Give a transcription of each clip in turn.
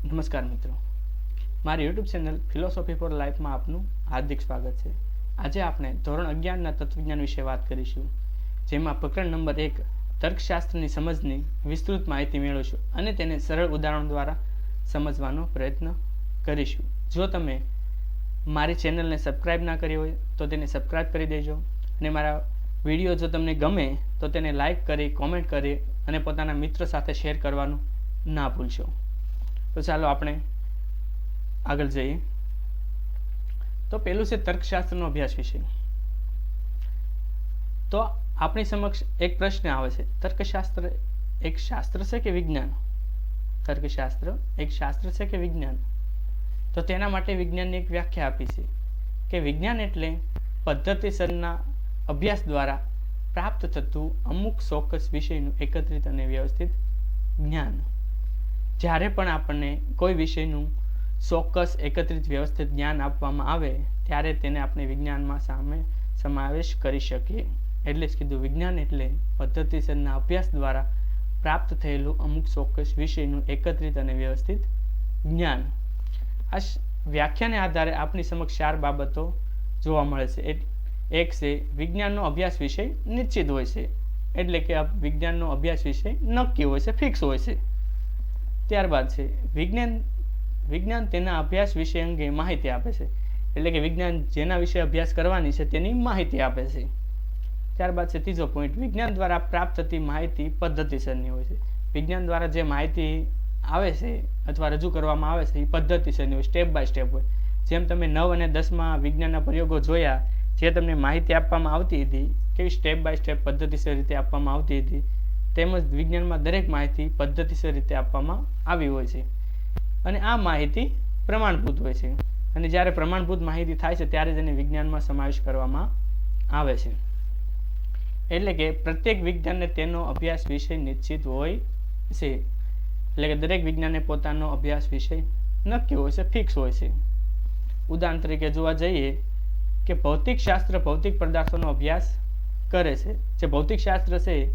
નમસ્કાર મિત્રો, મારી યુટ્યુબ ચેનલ ફિલોસોફી ફોર લાઈફમાં આપનું હાર્દિક સ્વાગત છે. આજે આપણે ધોરણ 11ના તત્વજ્ઞાન વિશે વાત કરીશું, જેમાં પ્રકરણ નંબર 1 તર્કશાસ્ત્રની સમજની વિસ્તૃત માહિતી મેળવીશું અને તેને સરળ ઉદાહરણ દ્વારા સમજવાનો પ્રયત્ન કરીશું. જો તમે મારી ચેનલને સબસ્ક્રાઇબ ના કરી હોય તો તેને સબસ્ક્રાઇબ કરી દેજો અને મારા વિડીયો જો તમને ગમે તો તેને લાઈક કરી, કોમેન્ટ કરી અને પોતાના મિત્રો સાથે શેર કરવાનું ના ભૂલશો. તો ચાલો આપણે આગળ જઈએ. તો પહેલું છે તર્કશાસ્ત્રનો અભ્યાસ વિશે. તો આપણી સમક્ષ એક પ્રશ્ન આવે છે, તર્કશાસ્ત્ર એક શાસ્ત્ર છે કે વિજ્ઞાન? તર્કશાસ્ત્ર એક શાસ્ત્ર છે કે વિજ્ઞાન? તો તેના માટે વિજ્ઞાનની એક વ્યાખ્યા આપી છે કે વિજ્ઞાન એટલે પદ્ધતિસરના અભ્યાસ દ્વારા પ્રાપ્ત થતું અમુક ચોક્કસ વિષયનું એકત્રિત અને વ્યવસ્થિત જ્ઞાન. જ્યારે પણ આપણને કોઈ વિષયનું ચોક્કસ એકત્રિત વ્યવસ્થિત જ્ઞાન આપવામાં આવે ત્યારે તેને આપણે વિજ્ઞાનમાં સમાવેશ કરી શકીએ. એટલે જ કીધું વિજ્ઞાન એટલે પદ્ધતિસરના અભ્યાસ દ્વારા પ્રાપ્ત થયેલું અમુક ચોક્કસ વિષયનું એકત્રિત અને વ્યવસ્થિત જ્ઞાન. આ વ્યાખ્યાને આધારે આપણી સમક્ષ 4 બાબતો જોવા મળે છે. એક છે વિજ્ઞાનનો અભ્યાસ વિષય નિશ્ચિત હોય છે, એટલે કે વિજ્ઞાનનો અભ્યાસ વિષય નક્કી હોય છે, ફિક્સ હોય છે. ત્યારબાદ છે વિજ્ઞાન તેના અભ્યાસ વિષય અંગે માહિતી આપે છે, એટલે કે વિજ્ઞાન જેના વિશે અભ્યાસ કરવાની છે તેની માહિતી આપે છે. ત્યારબાદ છે ત્રીજો પોઈન્ટ, વિજ્ઞાન દ્વારા પ્રાપ્ત થતી માહિતી પદ્ધતિસરની હોય છે. વિજ્ઞાન દ્વારા જે માહિતી આવે છે અથવા રજૂ કરવામાં આવે છે એ પદ્ધતિસરની હોય, સ્ટેપ બાય સ્ટેપ હોય. જેમ તમે 9 અને 10માં વિજ્ઞાનના પ્રયોગો જોયા, જે તમને માહિતી આપવામાં આવતી હતી કેવી સ્ટેપ બાય સ્ટેપ પદ્ધતિસર રીતે આપવામાં આવતી હતી, તેમજ વિજ્ઞાનમાં દરેક માહિતી પદ્ધતિસર રીતે આપવામાં આવી હોય છે અને આ માહિતી પ્રમાણભૂત હોય છે. અને જ્યારે પ્રમાણભૂત માહિતી થાય છે ત્યારે જ એને વિજ્ઞાનમાં સમાવેશ કરવામાં આવે છે. એટલે કે પ્રત્યેક વિજ્ઞાનને તેનો અભ્યાસ વિષય નિશ્ચિત હોય છે, એટલે કે દરેક વિજ્ઞાનને પોતાનો અભ્યાસ વિષય નક્કી હોય છે, ફિક્સ હોય છે. ઉદાહરણ તરીકે જોવા જઈએ કે ભૌતિક શાસ્ત્ર ભૌતિક પદાર્થોનો અભ્યાસ કરે છે. જે ભૌતિક શાસ્ત્ર છે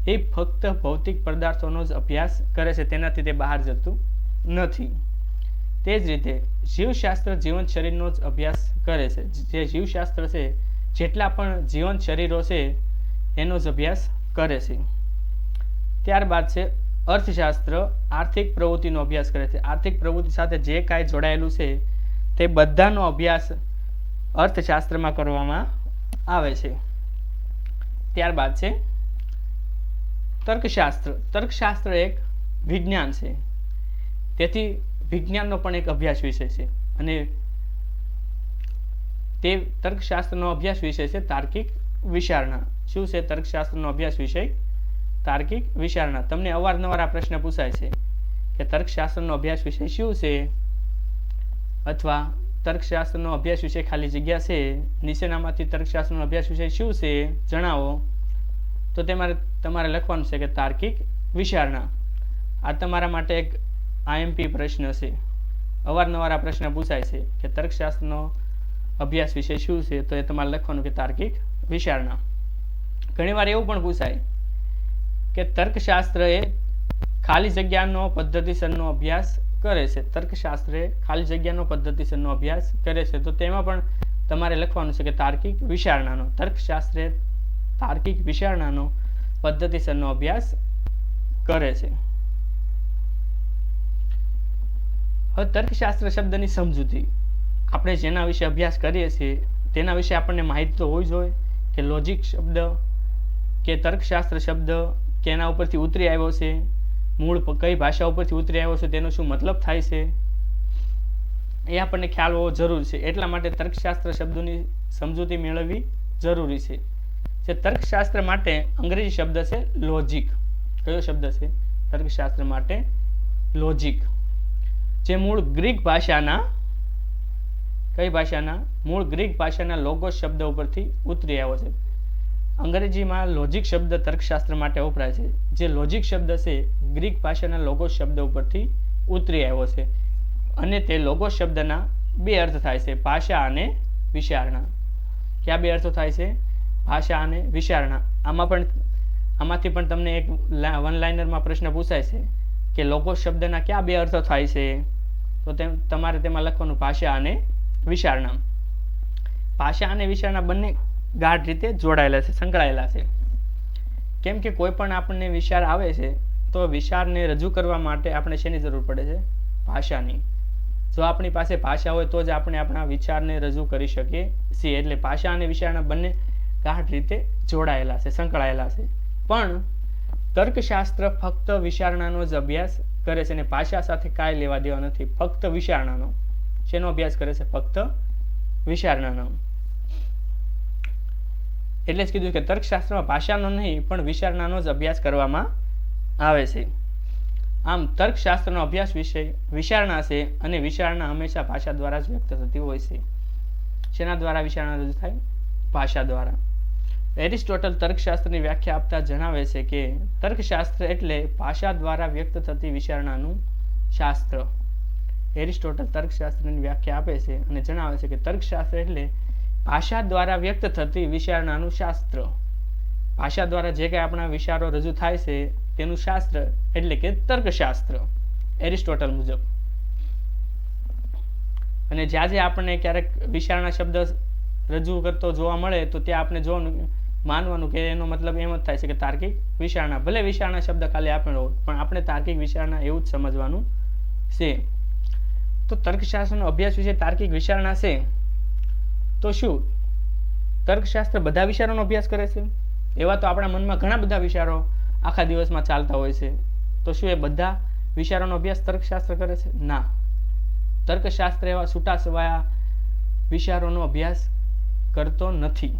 એ ફક્ત ભૌતિક પદાર્થોનો જ અભ્યાસ કરે છે, તેનાથી તે બહાર જતું નથી. તે જ રીતે જીવશાસ્ત્ર જીવંત શરીરનો જ અભ્યાસ કરે છે. જે જીવશાસ્ત્ર છે જેટલા પણ જીવંત શરીરો છે એનો જ અભ્યાસ કરે છે. ત્યારબાદ છે અર્થશાસ્ત્ર આર્થિક પ્રવૃત્તિનો અભ્યાસ કરે છે. આર્થિક પ્રવૃત્તિ સાથે જે કાંઈ જોડાયેલું છે તે બધાનો અભ્યાસ અર્થશાસ્ત્રમાં કરવામાં આવે છે. ત્યારબાદ છે તર્કશાસ્ત્ર. તર્કશાસ્ત્ર એક વિજ્ઞાન છે, તેથી વિજ્ઞાનનો પણ એક અભ્યાસ વિષય છે અને તે તર્કશાસ્ત્રનો અભ્યાસ વિષય છે તાર્કિક વિચારણા. શું છે તર્કશાસ્ત્રનો અભ્યાસ વિષય? તાર્કિક વિચારણા. તમને અવારનવાર આ પ્રશ્ન પૂછાય છે કે તર્કશાસ્ત્રનો અભ્યાસ વિષય શું છે, અથવા તર્કશાસ્ત્રનો અભ્યાસ વિષય ખાલી જગ્યા છે, નીચેનામાંથી તર્કશાસ્ત્રનો અભ્યાસ વિષય શું છે જણાવો. તો તમારે લખવાનું છે કે તાર્કિક વિચારણા. આ તમારા માટે એક આઈએમપી પ્રશ્ન છે. અવારનવાર આ પ્રશ્ન પૂછાય છે કે તર્કશાસ્ત્રનો અભ્યાસ વિષય શું છે, તો એ તમારે લખવાનું કે તાર્કિક વિચારણા. ઘણીવાર એવું પણ પૂછાય કે તર્કશાસ્ત્ર એ ખાલી જગ્યાનો પદ્ધતિસરનો અભ્યાસ કરે છે. તર્કશાસ્ત્ર એ ખાલી જગ્યાનો પદ્ધતિસરનો અભ્યાસ કરે છે, તો તેમાં પણ તમારે લખવાનું છે કે તાર્કિક વિચારણાનો. તર્કશાસ્ત્ર એ તાર્કિક વિચારણાનો પદ્ધતિસરનો અભ્યાસ કરે છે. હવે તર્કશાસ્ત્ર શબ્દની સમજૂતી. આપણે જેના વિશે અભ્યાસ કરીએ છીએ તેના વિશે આપણને માહિતી તો હોવી જોઈએ કે લોજિક શબ્દ કે તર્કશાસ્ત્ર શબ્દ કે એના ઉપરથી ઉતરી આવ્યો છે, મૂળ કઈ ભાષા ઉપરથી ઉતરી આવ્યો છે, તેનો શું મતલબ થાય છે, એ આપણને ખ્યાલ હોવો જરૂરી છે. એટલા માટે તર્કશાસ્ત્ર શબ્દોની સમજૂતી મેળવવી જરૂરી છે. જે તર્કશાસ્ત્ર માટે અંગ્રેજી શબ્દ છે લોજિક. કયો શબ્દ છે તર્કશાસ્ત્ર માટે? લોજિક. જે મૂળ ગ્રીક ભાષાના લોગોસ શબ્દ ઉપરથી ઉતરી આવ્યો છે. અંગ્રેજીમાં લોજિક શબ્દ તર્કશાસ્ત્ર માટે વપરાય છે. જે લોજિક શબ્દ છે ગ્રીક ભાષાના લોગોસ શબ્દ ઉપરથી ઉતરી આવ્યો છે અને તે લોગોસ શબ્દના 2 અર્થ થાય છે, ભાષા અને વિચારણા. કયા 2 અર્થો થાય છે? ભાષા અને વિચારણા. આમાંથી પણ તમને એક વન લાઇનરમાં પ્રશ્ન પૂછાય છે કે લોકોસ શબ્દના કયા બે અર્થો થાય છે, તો તમારે તેમાં લખવાનું ભાષા અને વિચારણા. ભાષા અને વિચારણા બંને ગાઢ રીતે જોડાયેલા છે, સંકળાયેલા છે. કેમ કે કોઈ પણ આપણને વિચાર આવે છે તો વિચારને રજૂ કરવા માટે આપણે શેની જરૂર પડે છે? ભાષાની. જો આપણી પાસે ભાષા હોય તો જ આપણે આપણા વિચારને રજૂ કરી શકીએ છીએ. એટલે ભાષા અને વિચારણા બંને ગાઢ રીતે જોડાયેલા છે, સંકળાયેલા છે. પણ તર્કશાસ્ત્ર ફક્ત વિચારણાનો જ અભ્યાસ કરે છે અને ભાષા સાથે કાંઈ લેવા દેવા નથી. ફક્ત વિચારણાનો. શેનો અભ્યાસ કરે છે? ફક્ત વિચારણાનો. એટલે જ કીધું કે તર્કશાસ્ત્રમાં ભાષાનો નહીં પણ વિચારણાનો જ અભ્યાસ કરવામાં આવે છે. આમ તર્કશાસ્ત્રનો અભ્યાસ વિષય વિચારણા છે અને વિચારણા હંમેશા ભાષા દ્વારા જ વ્યક્ત થતી હોય છે. શેના દ્વારા વિચારણા રજૂ થાય? ભાષા દ્વારા. એરિસ્ટોટલ તર્કશાસ્ત્રની વ્યાખ્યા આપતા જણાવે છે કે તર્કશાસ્ત્ર એટલે ભાષા દ્વારા વ્યક્ત થતી વિચારણાનું શાસ્ત્ર. એરિસ્ટોટલ તર્કશાસ્ત્રની વ્યાખ્યા આપે છે અને જણાવે છે કે તર્કશાસ્ત્ર એટલે ભાષા દ્વારા વ્યક્ત થતી વિચારણાનું શાસ્ત્ર. ભાષા દ્વારા જે કંઈ આપણા વિચારો રજૂ થાય છે તેનું શાસ્ત્ર એટલે કે તર્કશાસ્ત્ર, એરિસ્ટોટલ મુજબ. અને જ્યાં જે આપણને ક્યારેક વિચારણા શબ્દ રજૂ કરતો જોવા મળે તો ત્યાં આપણે જોવાનું, માનવાનું કે એનો મતલબ એમ જ થાય છે કે તાર્કિક વિચારણા. ભલે વિચારણા શબ્દ ખાલી આપેલો હોય પણ આપણે તાર્કિક વિચારણા એવું જ સમજવાનું છે. તો તર્કશાસ્ત્રનો અભ્યાસ વિશે તાર્કિક વિચારણા છે તો શું તર્કશાસ્ત્ર બધા વિચારોનો અભ્યાસ કરે છે? એવા તો આપણા મનમાં ઘણા બધા વિચારો આખા દિવસમાં ચાલતા હોય છે. તો શું એ બધા વિચારોનો અભ્યાસ તર્કશાસ્ત્ર કરે છે? ના. તર્કશાસ્ત્ર એવા છૂટા છવાયા વિચારોનો અભ્યાસ કરતો નથી.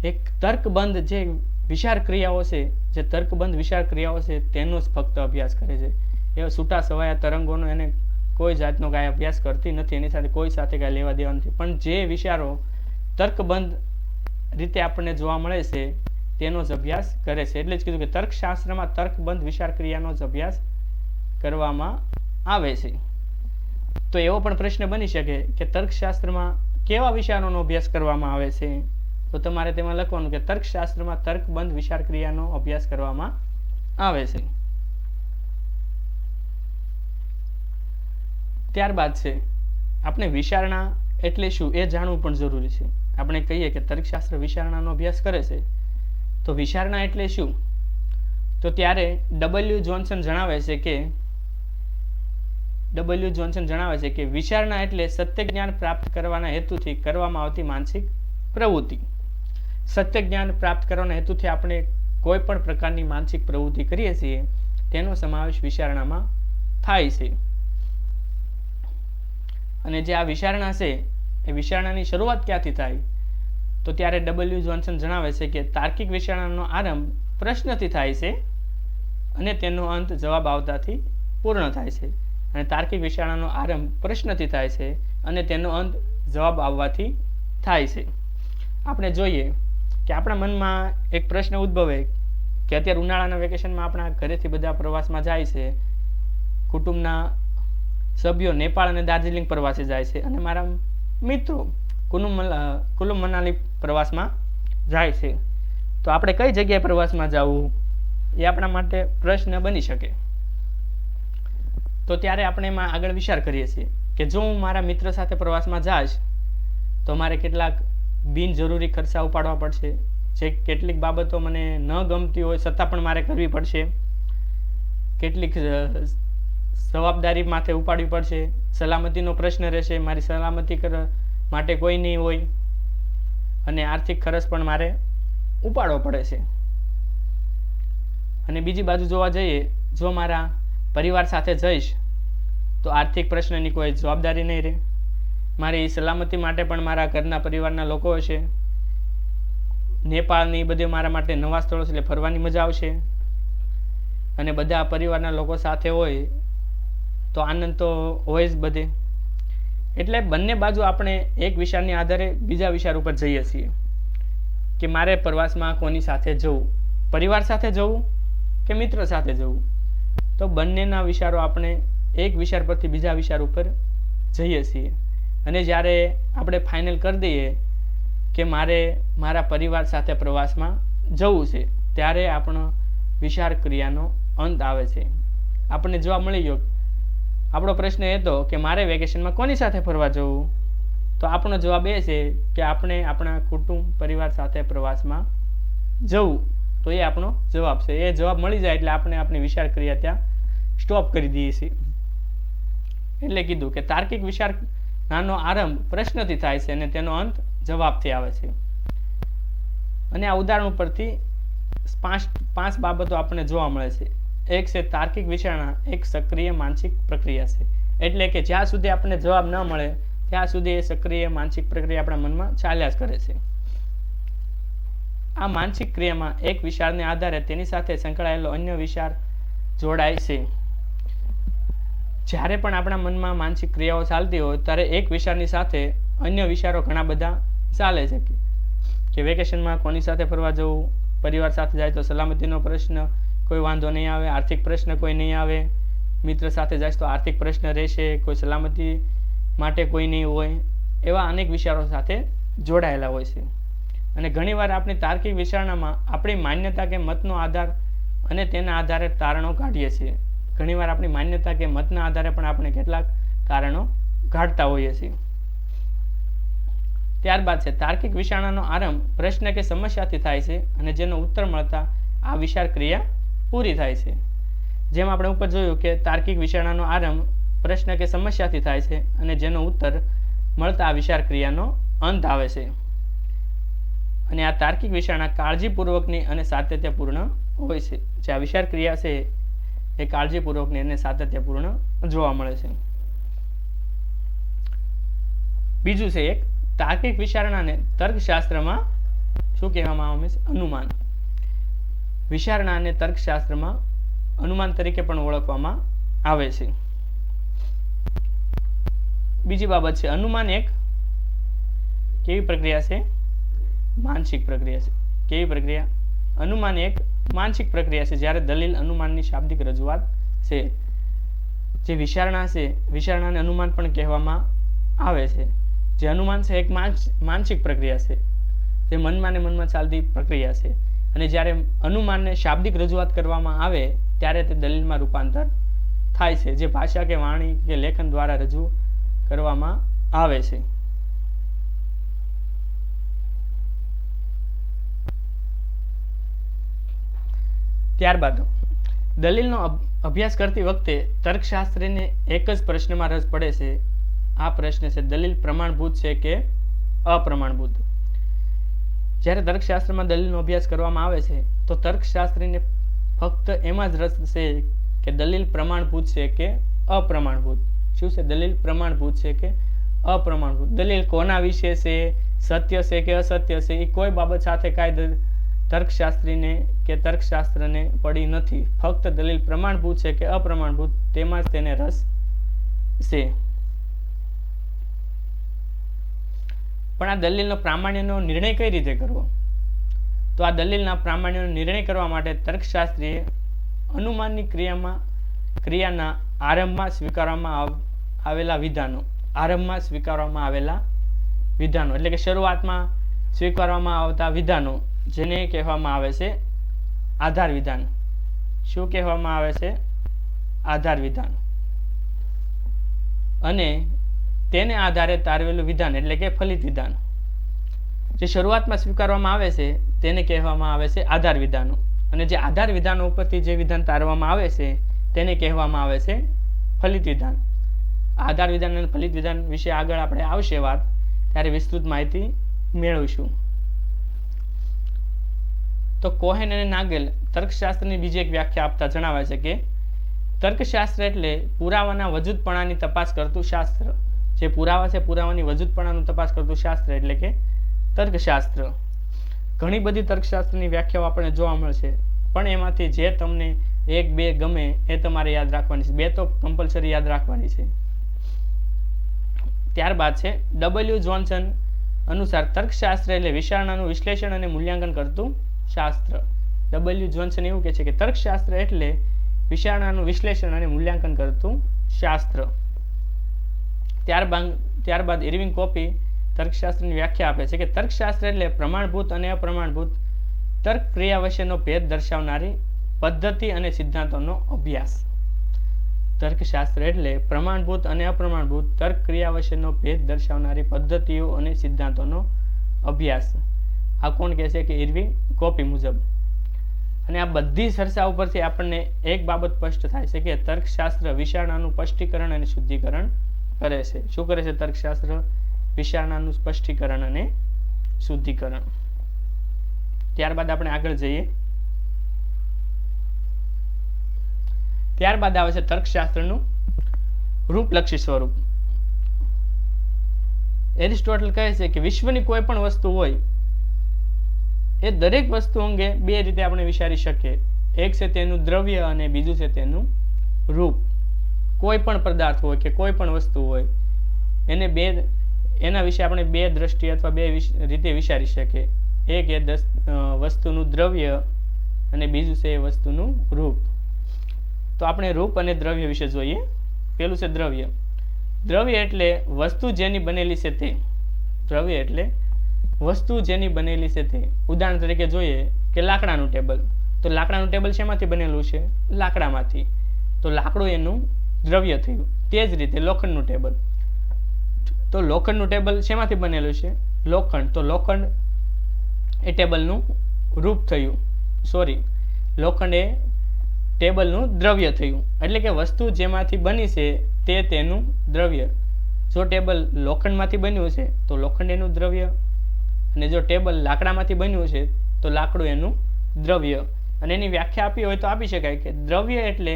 એક તર્કબંધ જે વિચાર ક્રિયાઓ છે, જે તર્કબંધ વિચાર ક્રિયાઓ છે તેનો જ ફક્ત અભ્યાસ કરે છે. એવા છૂટા છવાયા તરંગોનો એને કોઈ જાતનો કાંઈ અભ્યાસ કરતી નથી. એની સાથે કોઈ સાથે કાંઈ લેવા દેવા નથી. પણ જે વિચારો તર્કબંધ રીતે આપણને જોવા મળે છે તેનો જ અભ્યાસ કરે છે. એટલે જ કીધું કે તર્કશાસ્ત્રમાં તર્કબંધ વિચાર ક્રિયાનો જ અભ્યાસ કરવામાં આવે છે. તો એવો પણ પ્રશ્ન બની શકે કે તર્કશાસ્ત્રમાં કેવા વિચારોનો અભ્યાસ કરવામાં આવે છે? તો તમારે તેમાં લખવાનું કે તર્કશાસ્ત્રમાં તર્કબંધ વિચાર ક્રિયાનો અભ્યાસ કરવામાં આવે છે. ત્યારબાદ છે આપણે વિચારણા એટલે શું એ જાણવું પણ જરૂરી છે. આપણે કહીએ કે તર્કશાસ્ત્ર વિચારણાનો અભ્યાસ કરે છે તો વિચારણા એટલે શું? તો ત્યારે ડબલ્યુ જોન્સન જણાવે છે કે વિચારણા એટલે સત્ય જ્ઞાન પ્રાપ્ત કરવાના હેતુથી કરવામાં આવતી માનસિક પ્રવૃત્તિ. સત્ય જ્ઞાન પ્રાપ્ત કરવાના હેતુથી આપણે કોઈ પણ પ્રકારની માનસિક પ્રવૃત્તિ કરીએ છીએ તેનો સમાવેશ વિચારણામાં થાય છે. અને જે આ વિચારણા છે એ વિચારણાની શરૂઆત ક્યાંથી થાય? તો ત્યારે ડબલ્યુ જોન્સન જણાવે છે કે તાર્કિક વિચારણાનો આરંભ પ્રશ્નથી થાય છે અને તેનો અંત જવાબ આવતાથી પૂર્ણ થાય છે. અને તાર્કિક વિચારણાનો આરંભ પ્રશ્નથી થાય છે અને તેનો અંત જવાબ આવવાથી થાય છે. આપણે જોઈએ કે આપણા મનમાં એક પ્રશ્ન ઉદ્ભવે કે અત્યારે ઉનાળાના વેકેશનમાં આપણા ઘરેથી બધા પ્રવાસમાં જાય છે. કુટુંબના સભ્યો નેપાળ અને દાર્જિલિંગ પ્રવાસે જાય છે અને મારા મિત્રો કુલુ મનાલી પ્રવાસમાં જાય છે. તો આપણે કઈ જગ્યાએ પ્રવાસમાં જવું એ આપણા માટે પ્રશ્ન બની શકે. તો ત્યારે આપણે એમાં આગળ વિચાર કરીએ છીએ કે જો હું મારા મિત્ર સાથે પ્રવાસમાં જઈશ તો મારે કેટલાક બિનજરૂરી ખર્ચા ઉપાડવા પડશે. જે કેટલીક બાબતો મને ન ગમતી હોય છતાં પણ મારે કરવી પડશે. કેટલીક જવાબદારી માથે ઉપાડવી પડશે. સલામતીનો પ્રશ્ન રહેશે, મારી સલામતી માટે કોઈ નહીં હોય. અને આર્થિક ખર્ચ પણ મારે ઉપાડવો પડે છે. અને બીજી બાજુ જોવા જઈએ, જો મારા પરિવાર સાથે જઈશ તો આર્થિક પ્રશ્નની કોઈ જવાબદારી નહીં રહે. મારી સલામતી માટે પણ મારા ઘરના પરિવારના લોકો હશે. નેપાળની બધી મારા માટે નવા સ્થળો છે એટલે ફરવાની મજા આવશે. અને બધા પરિવારના લોકો સાથે હોય તો આનંદ તો હોય જ બધે. એટલે બંને બાજુ આપણે એક વિચારની આધારે બીજા વિચાર ઉપર જઈએ છીએ કે મારે પ્રવાસમાં કોની સાથે જવું, પરિવાર સાથે જવું કે મિત્ર સાથે જવું. તો બંનેના વિચારો આપણે એક વિચાર પરથી બીજા વિચાર ઉપર જઈએ છીએ. અને જ્યારે આપણે ફાઇનલ કરી દઈએ કે મારે મારા પરિવાર સાથે પ્રવાસમાં જવું છે ત્યારે આપણો વિચાર ક્રિયાનો અંત આવે છે. આપણને જવાબ મળી ગયો. આપણો પ્રશ્ન એ હતો કે મારે વેકેશનમાં કોની સાથે ફરવા જવું, તો આપણો જવાબ એ છે કે આપણે આપણા કુટુંબ પરિવાર સાથે પ્રવાસમાં જવું. તો એ આપણો જવાબ છે. એ જવાબ મળી જાય એટલે આપણે આપણી વિચાર ક્રિયા ત્યાં સ્ટોપ કરી દઈએ છીએ. એટલે કીધું કે તાર્કિક વિચારણાનો આરંભ પ્રશ્નથી થાય છે અને તેનો અંત જવાબથી આવે છે. અને આ ઉદાહરણ ઉપરથી પાંચ બાબતો આપણને જોવા મળે છે. એક છે તાર્કિક વિચારણા એક સક્રિય માનસિક પ્રક્રિયા છે. એટલે કે જ્યાં સુધી આપણને જવાબ ન મળે ત્યાં સુધી એ સક્રિય માનસિક પ્રક્રિયા આપણા મનમાં ચાલ્યા જ કરે છે. આ માનસિક ક્રિયામાં એક વિચારને આધારે તેની સાથે સંકળાયેલો અન્ય વિચાર જોડાય છે. જ્યારે પણ આપણા મનમાં માનસિક ક્રિયાઓ ચાલતી હોય ત્યારે એક વિચારની સાથે અન્ય વિચારો ઘણા બધા ચાલે છે કે વેકેશનમાં કોની સાથે ફરવા જવું, પરિવાર સાથે જાય તો સલામતીનો પ્રશ્ન કોઈ વાંધો નહીં આવે, આર્થિક પ્રશ્ન કોઈ નહીં આવે, મિત્ર સાથે જાય તો આર્થિક પ્રશ્ન રહેશે, કોઈ સલામતી માટે કોઈ નહીં હોય. એવા અનેક વિચારો સાથે જોડાયેલા હોય છે. અને ઘણીવાર આપણી તાર્કિક વિચારણામાં આપણી માન્યતા કે મતનો આધાર અને તેના આધારે તારણો કાઢીએ છીએ. ઘણીવાર આપણી માન્યતા કે મતના આધારે પણ આપણે કેટલાક તારણો કાઢતા હોઈએ છીએ. ત્યારબાદ છે તાર્કિક વિચારણાનો આરંભ પ્રશ્ન કે સમસ્યાથી થાય છે અને જેનો ઉત્તર મળતા આ વિચાર ક્રિયા પૂરી થાય છે. જેમ આપણે ઉપર જોયું કે તાર્કિક વિચારણાનો આરંભ પ્રશ્ન કે સમસ્યાથી થાય છે અને જેનો ઉત્તર મળતા આ વિચાર ક્રિયાનો અંત આવે છે. અને આ તાર્કિક વિચારણા કાળજીપૂર્વકની અને સાતત્યપૂર્ણ હોય છે. જે આ વિચાર ક્રિયા છે એ કાળજીપૂર્વકની અને સાતત્યપૂર્ણ જોવા મળે છે. બીજું છે એક તાર્કિક વિચારણાને તર્કશાસ્ત્રમાં શું કહેવામાં આવે છે? અનુમાન. વિચારણાને તર્કશાસ્ત્રમાં અનુમાન તરીકે પણ ઓળખવામાં આવે છે. બીજી બાબત છે અનુમાન એક કેવી પ્રક્રિયા છે? માનસિક પ્રક્રિયા છે. કેવી પ્રક્રિયા? અનુમાન એક માનસિક પ્રક્રિયા છે. જ્યારે દલીલ અનુમાનની શાબ્દિક રજૂઆત છે. જે વિચારણા છે વિચારણાને અનુમાન પણ કહેવામાં આવે છે. જે અનુમાન છે એક માનસિક પ્રક્રિયા છે. જે મનમાં ને મનમાં ચાલતી પ્રક્રિયા છે. અને જ્યારે અનુમાનને શાબ્દિક રજૂઆત કરવામાં આવે ત્યારે તે દલીલમાં રૂપાંતર થાય છે. જે ભાષા કે વાણી કે લેખન દ્વારા રજૂ કરવામાં આવે છે. ત્યારબાદ દલીલનો અભ્યાસ કરતી વખતે તર્કશાસ્ત્રીને એક જ પ્રશ્નમાં રસ પડે છે. આ પ્રશ્ન છે દલીલ પ્રમાણભૂત છે કે અપ્રમાણભૂત. જ્યારે તર્કશાસ્ત્રમાં દલીલનો અભ્યાસ કરવામાં આવે છે તો તર્કશાસ્ત્રીને ફક્ત એમાં જ રસ છે કે દલીલ પ્રમાણભૂત છે કે અપ્રમાણભૂત. શું છે? દલીલ પ્રમાણભૂત છે કે અપ્રમાણભૂત. દલીલ કોના વિશે છે, સત્ય છે કે અસત્ય છે, એ કોઈ બાબત સાથે કાંઈ તર્કશાસ્ત્રીને કે તર્કશાસ્ત્રને પડી નથી. ફક્ત દલીલ પ્રમાણભૂત છે કે અપ્રમાણભૂત તેમાં જ તેને રસ છે. પણ આ દલીલનો પ્રામાણ્યનો નિર્ણય કઈ રીતે કરવો? તો આ દલીલના પ્રામાણ્યનો નિર્ણય કરવા માટે તર્કશાસ્ત્રીએ અનુમાનની ક્રિયાના આરંભમાં સ્વીકારવામાં આવેલા વિધાનો એટલે કે શરૂઆતમાં સ્વીકારવામાં આવતા વિધાનો જેને કહેવામાં આવે છે આધાર વિધાન. શું કહેવામાં આવે છે? આધાર વિધાન. અને તેને આધારે તારવેલું વિધાન એટલે કે ફલિત વિધાન. જે શરૂઆતમાં સ્વીકારવામાં આવે છે તેને કહેવામાં આવે છે આધાર વિધાનો. અને જે આધાર વિધાનો ઉપરથી જે વિધાન તારવામાં આવે છે તેને કહેવામાં આવે છે ફલિત વિધાન. આધાર વિધાન અને ફલિત વિધાન વિશે આગળ આપણે આવશે વાત, ત્યારે વિસ્તૃત માહિતી મેળવીશું. તો કોહેન અને નાગેલ તર્કશાસ્ત્રની બીજી એક વ્યાખ્યા આપતા જણાવે છે કે તર્કશાસ્ત્ર એટલે પુરાવાના વજૂદપણાની તપાસ કરતું શાસ્ત્ર. જે પુરાવા છે પુરાવાની વજૂદપણાનું તપાસ કરતું શાસ્ત્ર એટલે કે તર્કશાસ્ત્ર. ઘણી બધી તર્કશાસ્ત્રની વ્યાખ્યાઓ આપણને જોવા મળશે, પણ એમાંથી જે તમને એક બે ગમે એ તમારે યાદ રાખવાની છે. બે તો કમ્પલસરી યાદ રાખવાની છે. ત્યારબાદ છે ડબલ્યુ જોન્સન અનુસાર તર્કશાસ્ત્ર એટલે વિચારણાનું વિશ્લેષણ અને મૂલ્યાંકન કરતું શાસ્ત્ર. ડબલ્યુ જોન્સન એવું કહે છે કે તર્કશાસ્ત્ર એટલે વિચારણાનું વિશ્લેષણ અને મૂલ્યાંકન કરતું શાસ્ત્ર. ત્યારબાદ ઇરવિંગ કોપી તર્કશાસ્ત્રની વ્યાખ્યા આપે છે કે તર્કશાસ્ત્ર એટલે પ્રમાણભૂત અને અપ્રમાણભૂત તર્ક ક્રિયા વચ્ચેનો ભેદ દર્શાવનારી પદ્ધતિ અને સિદ્ધાંતોનો અભ્યાસ. તર્કશાસ્ત્ર એટલે પ્રમાણભૂત અને અપ્રમાણભૂત તર્ક ક્રિયા વચ્ચેનો ભેદ દર્શાવનારી પદ્ધતિઓ અને સિદ્ધાંતોનો અભ્યાસ. આ કોણ કહે છે? કે ઇર્વિંગ કોપી મુજબ. અને આ બધી ચર્ચા ઉપરથી આપણને એક બાબત સ્પષ્ટ થાય છે કે તર્કશાસ્ત્ર વિચારણાનું સ્પષ્ટીકરણ અને શુદ્ધિકરણ કરે છે. શું કરે છે તર્કશાસ્ત્ર? વિચારણાનું સ્પષ્ટીકરણ અને શુદ્ધિકરણ. ત્યારબાદ આપણે આગળ જઈએ. ત્યારબાદ આવે છે તર્કશાસ્ત્રનું રૂપલક્ષી સ્વરૂપ. એરિસ્ટોટલ કહે છે કે વિશ્વની કોઈ પણ વસ્તુ હોય એ દરેક વસ્તુ અંગે બે રીતે આપણે વિચારી શકીએ. એક છે તેનું દ્રવ્ય અને બીજું છે તેનું રૂપ. કોઈ પણ પદાર્થ હોય કે કોઈ પણ વસ્તુ હોય એના વિશે આપણે બે દ્રષ્ટિ અથવા બે રીતે વિચારી શકીએ. એક એ વસ્તુનું દ્રવ્ય અને બીજું છે એ વસ્તુનું રૂપ. તો આપણે રૂપ અને દ્રવ્ય વિશે જોઈએ. પેલું છે દ્રવ્ય. દ્રવ્ય એટલે વસ્તુ જેની બનેલી છે તે. દ્રવ્ય એટલે વસ્તુ જેની બનેલી છે તે. ઉદાહરણ તરીકે જોઈએ કે લાકડાનું ટેબલ. તો લાકડાનું ટેબલ શેમાંથી બનેલું છે? લાકડામાંથી. તો લાકડું એનું દ્રવ્ય થયું. તે જ રીતે લોખંડનું ટેબલ. તો લોખંડનું ટેબલ શેમાંથી બનેલું છે? લોખંડ. તો લોખંડ એ ટેબલનું રૂપ થયું. લોખંડ એ ટેબલનું દ્રવ્ય થયું. એટલે કે વસ્તુ જેમાંથી બની છે તે તેનું દ્રવ્ય. જો ટેબલ લોખંડમાંથી બન્યું છે તો લોખંડ એનું દ્રવ્ય, અને જો ટેબલ લાકડામાંથી બન્યું છે તો લાકડું એનું દ્રવ્ય. અને એની વ્યાખ્યા આપી હોય તો આપી શકાય કે દ્રવ્ય એટલે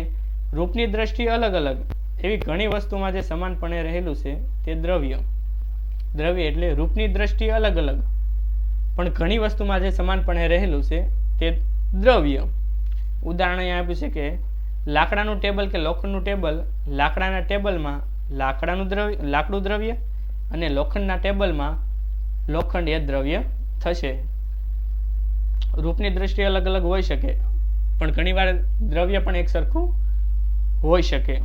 રૂપની દ્રષ્ટિએ અલગ અલગ એવી ઘણી વસ્તુમાં જે સમાનપણે રહેલું છે તે દ્રવ્ય. દ્રવ્ય એટલે રૂપની દ્રષ્ટિએ અલગ અલગ પણ ઘણી વસ્તુમાં જે સમાનપણે રહેલું છે તે દ્રવ્ય. ઉદાહરણ અહીંયા આપ્યું છે કે લાકડાનું ટેબલ કે લોખંડનું ટેબલ. લાકડાના ટેબલમાં લાકડું દ્રવ્ય અને લોખંડના ટેબલમાં લોખંડ એ દ્રવ્ય થશે. રૂપની દ્રષ્ટિએ અલગ અલગ હોઈ શકે પણ ઘણીવાર દ્રવ્ય પણ એક સરખું હોઈ શકે.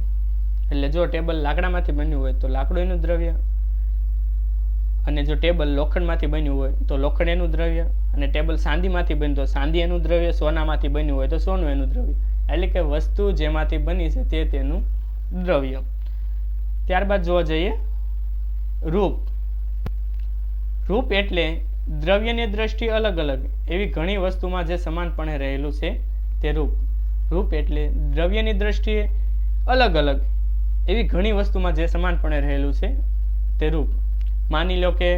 એટલે જો ટેબલ લાકડામાંથી બન્યું હોય તો લાકડું એનું દ્રવ્ય, અને જો ટેબલ લોખંડમાંથી બન્યું હોય તો લોખંડ એનું દ્રવ્ય, અને ટેબલ ચાંદીમાંથી બન્યું તો ચાંદી એનું દ્રવ્ય, સોનામાંથી બન્યું હોય તો સોનું એનું દ્રવ્ય. એટલે કે વસ્તુ જેમાંથી બની છે તે તેનું દ્રવ્ય. ત્યારબાદ જોવા જઈએ રૂપ. રૂપ એટલે દ્રવ્યની દ્રષ્ટિ અલગ અલગ એવી ઘણી વસ્તુમાં જે સમાનપણે રહેલું છે તે રૂપ. રૂપ એટલે દ્રવ્યની દ્રષ્ટિએ અલગ અલગ એવી ઘણી વસ્તુમાં જે સમાનપણે રહેલું છે તે રૂપ. માની લો કે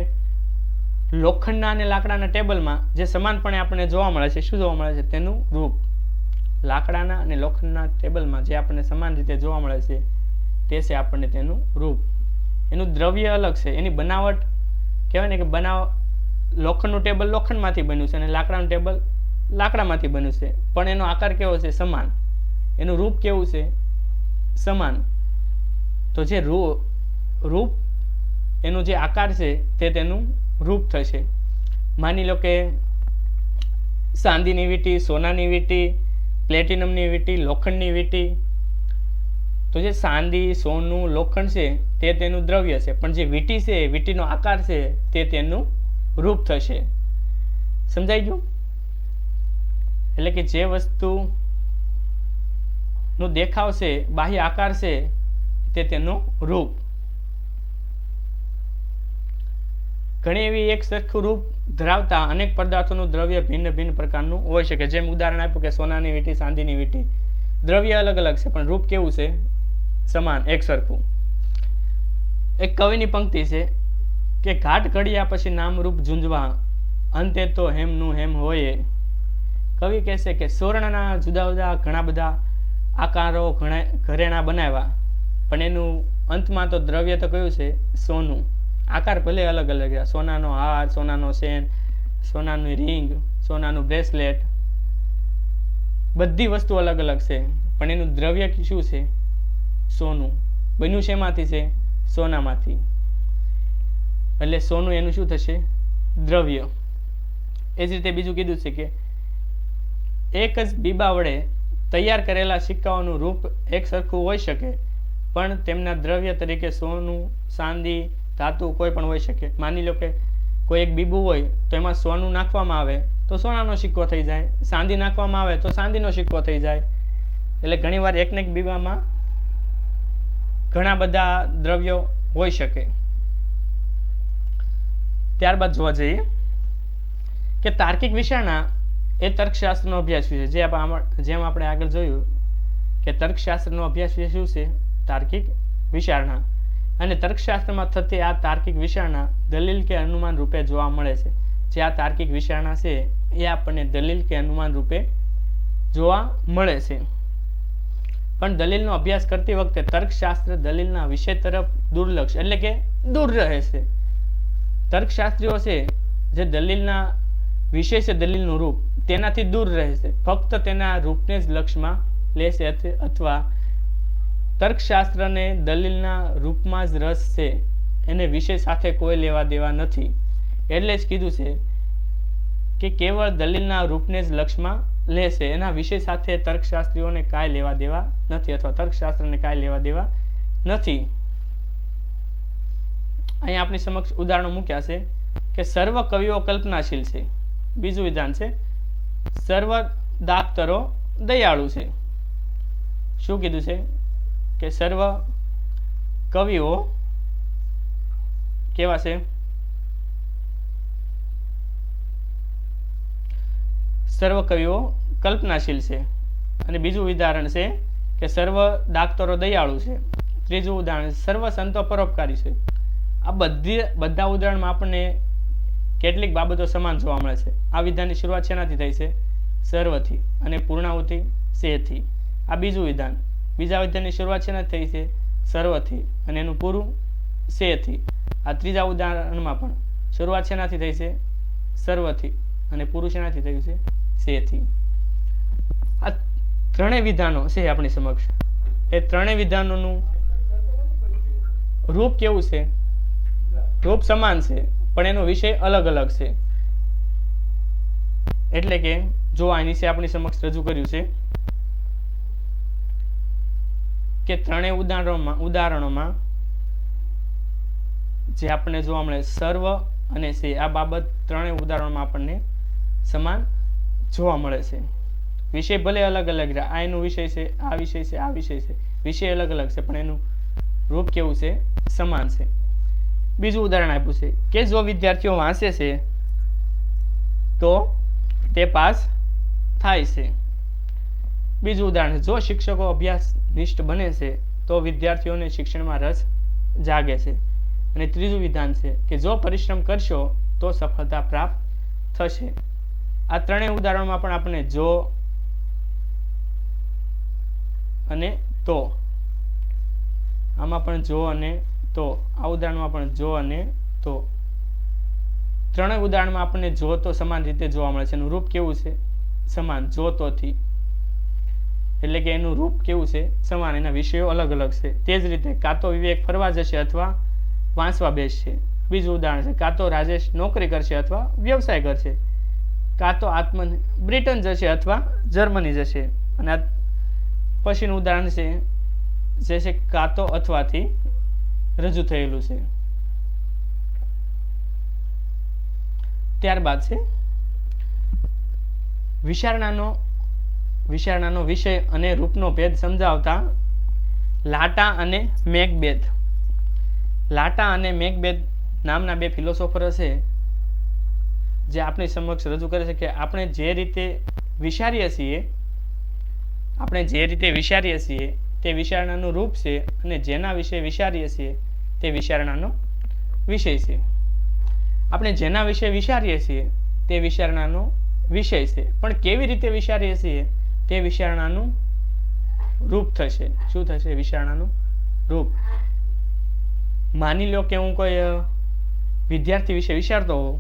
લોખંડના અને લાકડાના ટેબલમાં જે સમાનપણે આપણને જોવા મળે છે, શું જોવા મળે છે? તેનું રૂપ. લાકડાના અને લોખંડના ટેબલમાં જે આપણને સમાન રીતે જોવા મળે છે તે છે આપણને તેનું રૂપ. એનું દ્રવ્ય અલગ છે, એની બનાવટ કહેવાય ને કે લોખંડનું ટેબલ લોખંડમાંથી બન્યું છે અને લાકડાનું ટેબલ લાકડામાંથી બન્યું છે, પણ એનો આકાર કેવો છે? સમાન. એનું રૂપ કેવું છે? સમાન. તો જે રૂપ એનું જે આકાર છે તે તેનું રૂપ થશે. માની લો કે ચાંદીની વીંટી, સોનાની વીંટી, પ્લેટિનમની વીંટી, લોખંડની વીંટી. તો જે ચાંદી, સોનું, લોખંડ છે તે તેનું દ્રવ્ય છે, પણ જે વીંટી છે વીંટીનો આકાર છે તે તેનું રૂપ થશે. સમજાઈ ગયું? એટલે કે જે વસ્તુનો દેખાવ છે, બાહ્ય આકાર છે તે તેનું રૂપ. ઘણી એવી એક સરખું રૂપ ધરાવતા અનેક પદાર્થોનું દ્રવ્ય ભિન્ન ભિન્ન પ્રકારનું હોઈ શકે. જેમ ઉદાહરણ આપ્યું કે સોનાની વીંટી, ચાંદીની વીંટી. દ્રવ્ય અલગ અલગ છે પણ રૂપ કેવું છે? સમાન, એક સરખું. એક કવિની પંક્તિ છે કે ઘાટ ઘડિયા પછી નામ રૂપ ઝુંઝવા, અંતે તો હેમનું હેમ હોય. કવિ કહેશે કે સુવર્ણના જુદા જુદા ઘણા બધા આકારો ઘરેણા બનાવ્યા, પણ એનું અંતમાં તો દ્રવ્ય તો કયું છે? સોનું. આકાર ભલે અલગ અલગ, સોનાનો હાર, સોનાનો ચેન, સોનાનું રિંગ, સોનાનું બ્રેસલેટ, બધી વસ્તુ અલગ અલગ છે, પણ એનું દ્રવ્ય શું છે? સોનું. બન્યું શેમાંથી છે? સોનામાંથી. એટલે સોનું એનું શું થશે? દ્રવ્ય. એ જ રીતે બીજું કીધું છે કે એક જ બીબા વડે તૈયાર કરેલા સિક્કાઓનું રૂપ એક સરખું હોઈ શકે, પણ તેમના દ્રવ્ય તરીકે સોનું, ચાંદી, ધાતુ કોઈ પણ હોઈ શકે. માની લો કે કોઈ એક બીબું હોય તો એમાં સોનું નાખવામાં આવે તો સોનાનો સિક્કો થઈ જાય, ચાંદી નાખવામાં આવે તો ચાંદીનો સિક્કો થઈ જાય. એટલે ઘણીવાર એકને એક બીબામાં ઘણા બધા દ્રવ્યો હોઈ શકે. ત્યારબાદ જોવા જઈએ કે તાર્કિક વિચારણા એ તર્કશાસ્ત્રનો અભ્યાસ વિશે, જેમ આપણે આગળ જોયું કે તર્કશાસ્ત્રનો અભ્યાસ વિશે શું છે? તાર્કિક વિચારણા. અને તર્કશાસ્ત્રમાં થતી આ તાર્કિક વિચારણા દલીલ કે અનુમાન રૂપે જોવા મળે છે. જે આ તાર્કિક વિચારણા છે એ આપણને દલીલ કે અનુમાન રૂપે જોવા મળે છે. પણ દલીલનો અભ્યાસ કરતી વખતે તર્કશાસ્ત્ર દલીલના વિષય તરફ દુર્લક્ષ એટલે કે દૂર રહે છે. તર્કશાસ્ત્રીઓ છે જે દલીલના વિષય છે, દલીલનું રૂપ, તેનાથી દૂર રહે છે. ફક્ત તેના રૂપને જ લક્ષમાં લેશે અથવા તર્કશાસ્ત્રને દલીલના રૂપમાં જ રસ છે, એને વિષય સાથે કોઈ લેવા દેવા નથી. એટલે જ કીધું છે કે કેવળ દલીલના રૂપને જ લક્ષમાં લેશે, એના વિષય સાથે તર્કશાસ્ત્રીઓને કાંઈ લેવા દેવા નથી અથવા તર્કશાસ્ત્રને કાંઈ લેવા દેવા નથી. અહીંયા આપણી સમક્ષ ઉદાહરણો મૂક્યા છે કે સર્વ કવિઓ કલ્પનાશીલ છે. બીજું વિધાન છે સર્વ દાક્તરો દયાળુ છે. શું કીધું છે કે સર્વ કવિઓ કેવા છે? સર્વ કવિઓ કલ્પનાશીલ છે. અને બીજું ઉદાહરણ છે કે સર્વ દાક્તરો દયાળુ છે. ત્રીજું ઉદાહરણ સર્વ સંતો પરોપકારી છે. આ બધા ઉદાહરણમાં આપણને કેટલીક બાબતો સમાન જોવા મળે છે. આ વિધાનની શરૂઆત શેનાથી થઈ છે? સર્વથી અને પૂર્ણાહુતિ સેથી. આ બીજું વિધાન. બીજા વિધાનની શરૂઆત શેનાથી થઈ છે? સર્વથી અને એનું પૂરું સેથી. આ ત્રીજા ઉદાહરણમાં પણ શરૂઆત શેનાથી થઈ છે? સર્વથી અને પૂરું શેનાથી થયું છે? સેથી. આ ત્રણેય વિધાનો છે આપણી સમક્ષ. એ ત્રણેય વિધાનોનું રૂપ કેવું છે? રૂપ સમાન છે પણ એનો વિષય અલગ અલગ છે. એટલે કે જો આ નીચે આપણી સમક્ષ રજૂ કર્યું છે કે ત્રણેય ઉદાહરણોમાં જે આપણને જોવા મળે સર્વ અને સે, આ બાબત ત્રણેય ઉદાહરણોમાં આપણને સમાન જોવા મળે છે. વિષય ભલે અલગ અલગ રહે, આ એનું વિષય છે, આ વિષય છે, આ વિષય છે, વિષય અલગ અલગ છે પણ એનું રૂપ કેવું છે? સમાન છે. બીજું ઉદાહરણ આપ્યું છે કે જો વિદ્યાર્થીઓ વાંચે છે તો તે પાસ થાય છે. બીજું ઉદાહરણ જો શિક્ષકો અભ્યાસનિષ્ઠ બને છે તો વિદ્યાર્થીઓને શિક્ષણમાં રસ જાગે છે. અને ત્રીજું વિધાન છે કે જો પરિશ્રમ કરશો તો સફળતા પ્રાપ્ત થશે. આ ત્રણેય ઉદાહરણોમાં પણ આપણે જો અને તો, આમાં પણ જો અને તો, આ ઉદાહરણમાં પણ જો અને તો, ત્રણેય ઉદાહરણમાં આપણને જો તો સમાન રીતે જોવા મળે છે. એનું રૂપ કેવું છે? સમાન. જો તોથી એટલે કે એનું રૂપ કેવું છે? સમાન. એના વિષયો અલગ અલગ છે. તે જ રીતે કાં તો વિવેક ફરવા જશે અથવા વાંચવા બેસશે. બીજું ઉદાહરણ છે કાં તો રાજેશ નોકરી કરશે અથવા વ્યવસાય કરશે. કાં તો બ્રિટન જશે અથવા જર્મની જશે. અને આ પછીનું ઉદાહરણ છે જે છે કાં તો અથવાથી રજૂ થયેલું છે. ત્યારબાદ છે વિચારણાનો વિષય અને રૂપનો ભેદ સમજાવતા લાટા અને મેકબેથ. લાટા અને મેકબેથ નામના બે ફિલોસોફરો છે જે આપણી સમક્ષ રજૂ કરે છે કે આપણે જે રીતે વિચારીએ છીએ તે વિચારણાનું રૂપ છે અને જેના વિશે વિચારીએ છીએ તે વિચારણાનો વિષય છે. આપણે જેના વિશે વિચારીએ છીએ તે વિચારણાનો વિષય છે, પણ કેવી રીતે વિચારીએ છીએ તે વિચારણાનું રૂપ થશે. શું થશે? વિચારણાનું રૂપ. માની લો કે હું કોઈ વિદ્યાર્થી વિશે વિચારતો હોઉં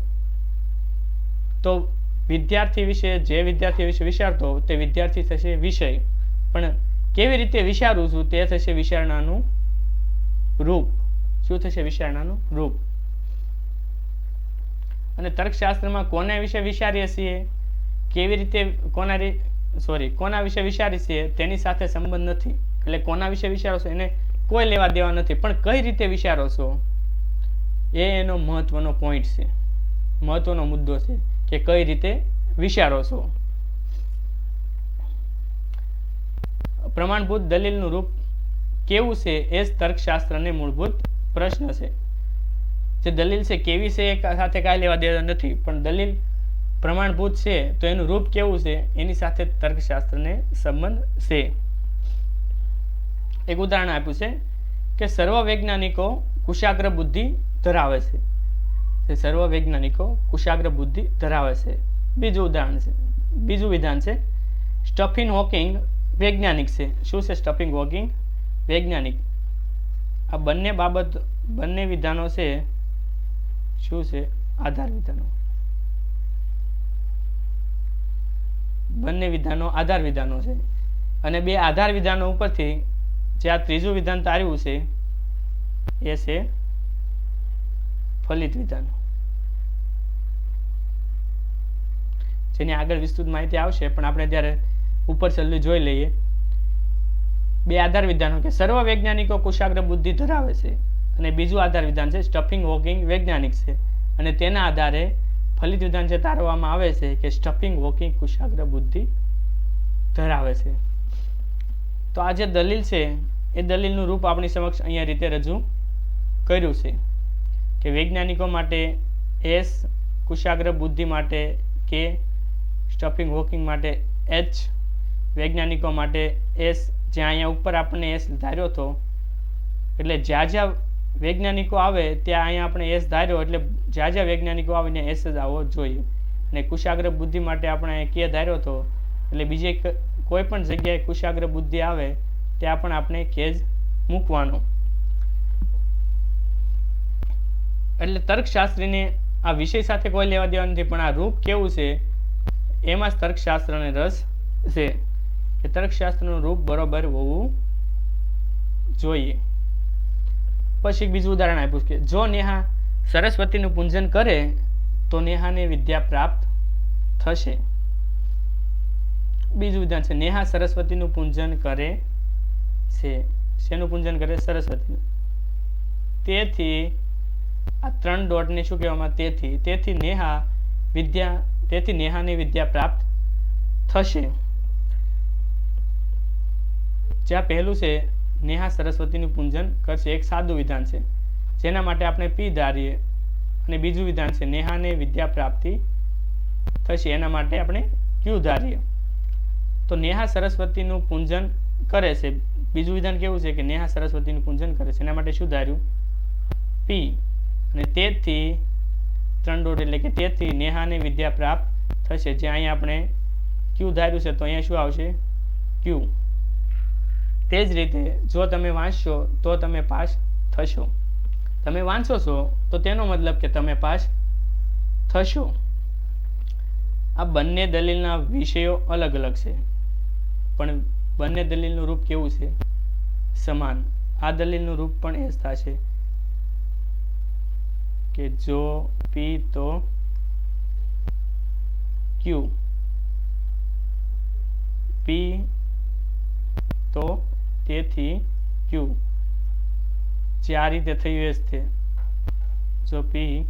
તો વિદ્યાર્થી વિશે વિચારતો હોઉં તે વિદ્યાર્થી થશે વિષય, પણ કેવી રીતે વિચારું છું તે થશે વિચારણાનું રૂપ. શું થશે? વિચારણાનું રૂપ. અને તર્કશાસ્ત્રમાં કોના વિશે વિચારીએ છીએ, કેવી રીતે કોના વિશે વિચારીએ છીએ તેની સાથે સંબંધ નથી. એટલે કોના વિશે વિચારો છો એને કોઈ લેવા દેવા નથી, પણ કઈ રીતે વિચારો છો એ એનો મહત્વનો પોઈન્ટ છે, મહત્વનો મુદ્દો છે કે કઈ રીતે વિચારો છો. પ્રમાણભૂત દલીલનું રૂપ કેવું છે એ જ તર્કશાસ્ત્રને મૂળભૂત પ્રશ્ન છે. જે દલીલ છે કેવી છે એ સાથે કાંઈ લેવા દેવા નથી, પણ દલીલ પ્રમાણભૂત છે તો એનું રૂપ કેવું છે એની સાથે તર્કશાસ્ત્રને સંબંધ છે. એક ઉદાહરણ આપ્યું છે કે સર્વ વૈજ્ઞાનિકો કુશાગ્ર બુદ્ધિ ધરાવે છે. સર્વ વૈજ્ઞાનિકો કુશાગ્ર બુદ્ધિ ધરાવે છે. બીજું ઉદાહરણ છે, બીજું વિધાન છે સ્ટીફન હોકિંગ વૈજ્ઞાનિક છે. શું છે સ્ટીફન હોકિંગ? વૈજ્ઞાનિક. આ બંને વિધાનો છે શું છે? આધાર વિધાનો. બંને વિધાનો આધાર વિધાનો છે અને બે આધાર વિધાનો ઉપરથી જે આ ત્રીજું વિધાન તાર્યું છે એ છે ફલિત વિધાન, જેની આગળ વિસ્તૃત માહિતી આવશે, પણ આપણે ત્યારે ઉપર છેલ્લું જોઈ લઈએ. બે આધાર વિધાનો કે સર્વ વૈજ્ઞાનિકો કુશાગ્ર બુદ્ધિ ધરાવે છે અને બીજું આધાર વિધાન છે સ્ટીફન હોકિંગ વૈજ્ઞાનિક છે, અને તેના આધારે ફલિત વિધાન જે તારવામાં આવે છે કે સ્ટીફન હોકિંગ કુશાગ્ર બુદ્ધિ ધરાવે છે. તો આ જે દલીલ છે એ દલીલનું રૂપ આપણી સમક્ષ અહીંયા રીતે રજૂ કર્યું છે કે વૈજ્ઞાનિકો માટે એસ, કુશાગ્ર બુદ્ધિ માટે કે, સ્ટીફન હોકિંગ માટે એચ, વૈજ્ઞાનિકો માટે એસ, જ્યાં અહીંયા ઉપર આપણને એસ ધાર્યો હતો, એટલે જ્યાં જ્યાં વૈજ્ઞાનિકો આવે ત્યાં અહીંયા આપણે એસ ધાર્યો, એટલે જ્યાં જ્યાં વૈજ્ઞાનિકો આવે ત્યાં એસ જ આવવો જોઈએ. અને કુશાગ્ર બુદ્ધિ માટે આપણે કે ધાર્યો હતો, એટલે બીજે કોઈ પણ જગ્યાએ કુશાગ્ર બુદ્ધિ આવે ત્યાં પણ આપણે કે જ મૂકવાનો. એટલે તર્કશાસ્ત્રીને આ વિષય સાથે કોઈ લેવા દેવા નથી, પણ આ રૂપ કેવું છે એમાં જ તર્કશાસ્ત્રને રસ છે કે તર્કશાસ્ત્રનું રૂપ બરોબર હોવું જોઈએ. પછી બીજું ઉદાહરણ આપ્યું કે જો નેહા સરસ્વતીનું પૂજન કરે તો નેહાને વિદ્યા પ્રાપ્ત થશે. બીજું વિધાન છે નેહા સરસ્વતીનું પૂજન કરે છે. શેનું પૂજન કરે? સરસ્વતીનું. તેથી આ 3 ડોટને શું કહેવામાં? તેથી નેહાને વિદ્યા પ્રાપ્ત થશે. જ્યાં પહેલું છે નેહા સરસ્વતીનું પૂજન કરશે, એક સાદું વિધાન છે જેના માટે આપણે પી ધારીએ, અને બીજું વિધાન છે નેહાને વિદ્યા પ્રાપ્તિ થશે, એના માટે આપણે ક્યુ ધારીએ. તો નેહા સરસ્વતીનું પૂજન કરે છે, બીજું વિધાન કેવું છે કે નેહા સરસ્વતીનું પૂજન કરે છે, એના માટે શું ધાર્યું? પી. અને તેથી 3 ડોટ એટલે કે તેથી નેહાને વિદ્યા પ્રાપ્ત થશે, જ્યાં અહીંયા આપણે ક્યુ ધાર્યું છે તો અહીંયા શું આવશે? ક્યુ. તે જ રીતે જો તમે વાંચશો તો તમે પાસ થશો. તમે વાંચો છો તો તેનો મતલબ કે તમે પાસ થશો. આ બંને દલીલના વિષયો અલગ અલગ છે, પણ બંને દલીલનું રૂપ કેવું છે? સમાન. આ દલીલનું રૂપ પણ એ જ થશે કે જો પી તો ક્યુ, પી તો તેથી ક્યુ. જે આ રીતે થયું એ જ છે. જો પી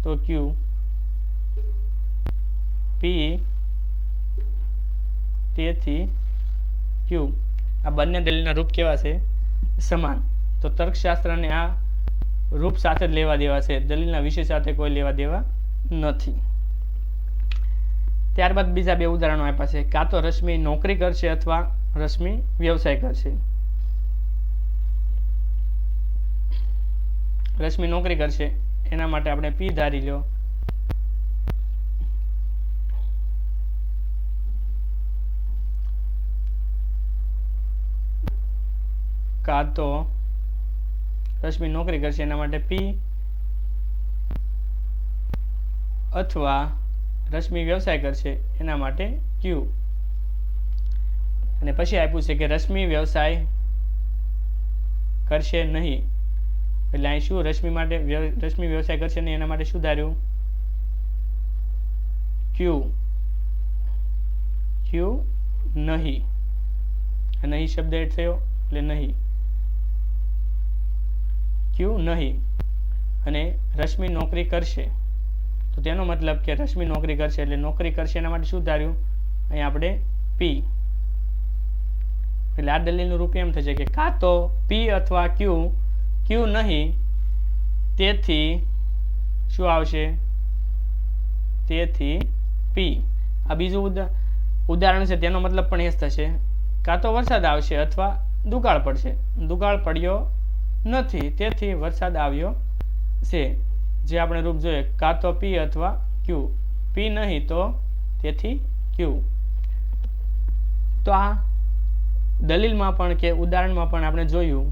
તો ક્યુ, પી તેથી ક્યુ. આ બંને દલીલના રૂપ કેવા છે? સમાન. તો તર્કશાસ્ત્રને આ રૂપ સાથે જ લેવા દેવા છે, દલીલના વિષય સાથે કોઈ લેવા દેવા નથી. ત્યારબાદ બીજા 2 ઉદાહરણો આપ્યા છે. કાં તો રશ્મિ નોકરી કરશે અથવા રશ્મિ વ્યવસાય કરશે. રશ્મિ નોકરી કરશે એના માટે આપણે પી ધારી લો. કાં તો રશ્મિ નોકરી કરશે એના માટે પી, અથવા રશ્મિ વ્યવસાય કરશે એના માટે ક્યુ. અને પછી આપ્યું છે કે રશ્મિ વ્યવસાય કરશે નહીં, એટલે અહીં શું? રશ્મિ વ્યવસાય કરશે નહીં એના માટે શું ધાર્યું? ક્યુ. ક્યુ નહીં. નહીં શબ્દ એડ થયો એટલે નહીં, ક્યુ નહીં. અને રશ્મિ નોકરી કરશે તો તેનો મતલબ કે રશ્મિ નોકરી કરશે એટલે નોકરી કરશે એના માટે શું ધાર્યું? અહીં આપણે પી. એટલે આ દલીલનું રૂપ એમ થશે કે કાં તો P અથવા Q નહીં, તેથી શું આવશે? તેથી P. આ બીજું ઉદાહરણ છે, તેનો મતલબ પણ એ જ થશે, કાં તો વરસાદ આવશે અથવા દુકાળ પડશે. દુકાળ પડ્યો નથી, તેથી વરસાદ આવ્યો છે. જે આપણે રૂપ જોઈએ, કાં તો P અથવા Q. P નહીં તો તેથી Q. તો આ દલીલમાં પણ કે ઉદાહરણમાં પણ આપણે જોયું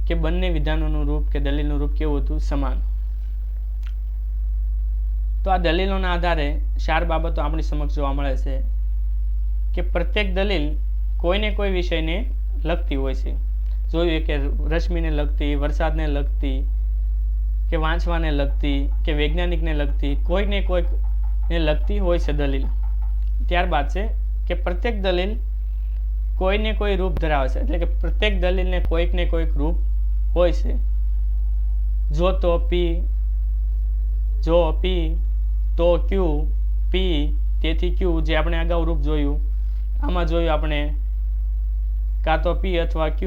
કે બંને વિધાનોનું રૂપ કે દલીલનું રૂપ કેવું હતું? સમાન. તો આ દલીલોના આધારે 4 બાબતો આપણી સમક્ષ જોવા મળે છે કે પ્રત્યેક દલીલ કોઈને કોઈ વિષયને લગતી હોય છે. જોયું કે રશ્મિને લગતી, વરસાદને લગતી, કે વાંચવાને લગતી, કે વૈજ્ઞાનિકને લગતી, કોઈને કોઈને લગતી હોય છે દલીલ. ત્યારબાદ છે કે પ્રત્યેક દલીલ કોઈને કોઈ રૂપ ધરાવે છે, એટલે કે પ્રત્યેક દલીલને કોઈક ને કોઈક રૂપ હોય છે. જો તો P, તો Q, P તેથી Q, જે આપણે અગાઉ રૂપ જોયું. આમાં જોયું આપણે કાં તો P અથવા Q,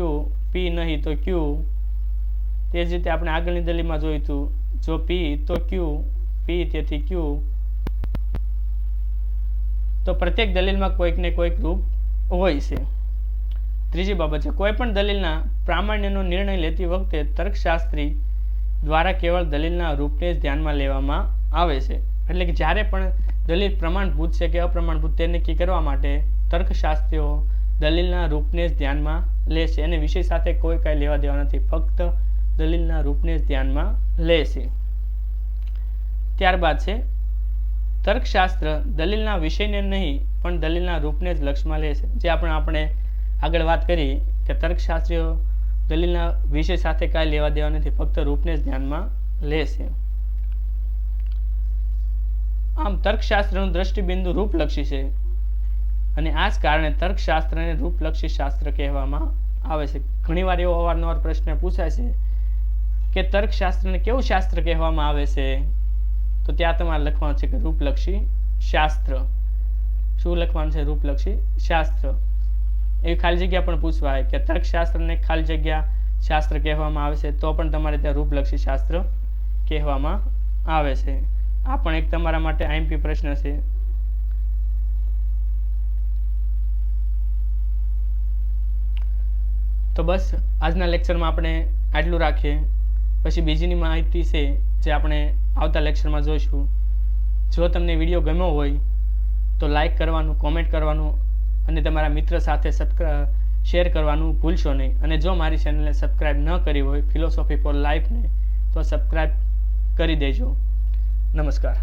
P નહીં તો Q. તે જ રીતે આપણે આગળની દલીલમાં જોયું હતું, જો P તો Q, P તેથી Q. તો પ્રત્યેક દલીલમાં કોઈક ને કોઈક રૂપ હોય છે. ત્રીજી બાબત છે, કોઈ પણ દલીલના પ્રામાણ્યનો નિર્ણય લેતી વખતે તર્કશાસ્ત્રી દ્વારા કેવળ દલીલના રૂપને જ ધ્યાનમાં લેવામાં આવે છે. એટલે કે જ્યારે પણ દલીલ પ્રમાણભૂત છે કે અપ્રમાણભૂત તે નક્કી કરવા માટે તર્કશાસ્ત્રીઓ દલીલના રૂપને જ ધ્યાનમાં લે છે અને વિષય સાથે કોઈ કાંઈ લેવા દેવા નથી, ફક્ત દલીલના રૂપને જ ધ્યાનમાં લે છે. ત્યારબાદ છે તર્કશાસ્ત્ર દલીલના વિષયને નહીં પણ દલીલના રૂપને જ લક્ષમાં લે છે. જે આપણે આગળ વાત કરી કે તર્કશાસ્ત્રીઓ દલીલના વિષય સાથે કાંઈ લેવા દેવા નથી, ફક્ત રૂપને જ ધ્યાનમાં લે છે. આમ તર્કશાસ્ત્રનું દ્રષ્ટિબિંદુ રૂપલક્ષી છે અને આ જ કારણે તર્કશાસ્ત્રને રૂપલક્ષી શાસ્ત્ર કહેવામાં આવે છે. ઘણીવાર એવો અવારનવાર પ્રશ્ન પૂછાય છે કે તર્કશાસ્ત્રને કેવું શાસ્ત્ર કહેવામાં આવે છે? તો ત્યાં તમારે લખવાનું છે કે રૂપલક્ષી શાસ્ત્ર. શું લખવાનું છે? રૂપલક્ષી શાસ્ત્ર. એવી ખાલી જગ્યા પણ પૂછવાય કે તર્કશાસ્ત્રને ખાલી જગ્યા શાસ્ત્ર કહેવામાં આવે છે, તો પણ તમારે ત્યાં રૂપલક્ષી શાસ્ત્ર કહેવામાં આવે છે. આ પણ એક તમારા માટે IMP પ્રશ્ન છે. તો બસ આજના લેક્ચરમાં આપણે આટલું રાખીએ. પછી બીજીની માહિતી છે જે આપણે આવતા લેક્ચરમાં જોઈશું. જો તમને વિડીયો ગમ્યો હોય તો લાઈક કરવાનું, કોમેન્ટ કરવાનું અને તમારા મિત્ર સાથે શેર કરવાનું ભૂલશો નહીં. અને જો મારી ચેનલને સબસ્ક્રાઈબ ન કરી હોય ફિલોસોફી ફોર લાઈફને, તો સબસ્ક્રાઈબ કરી દેજો. નમસ્કાર.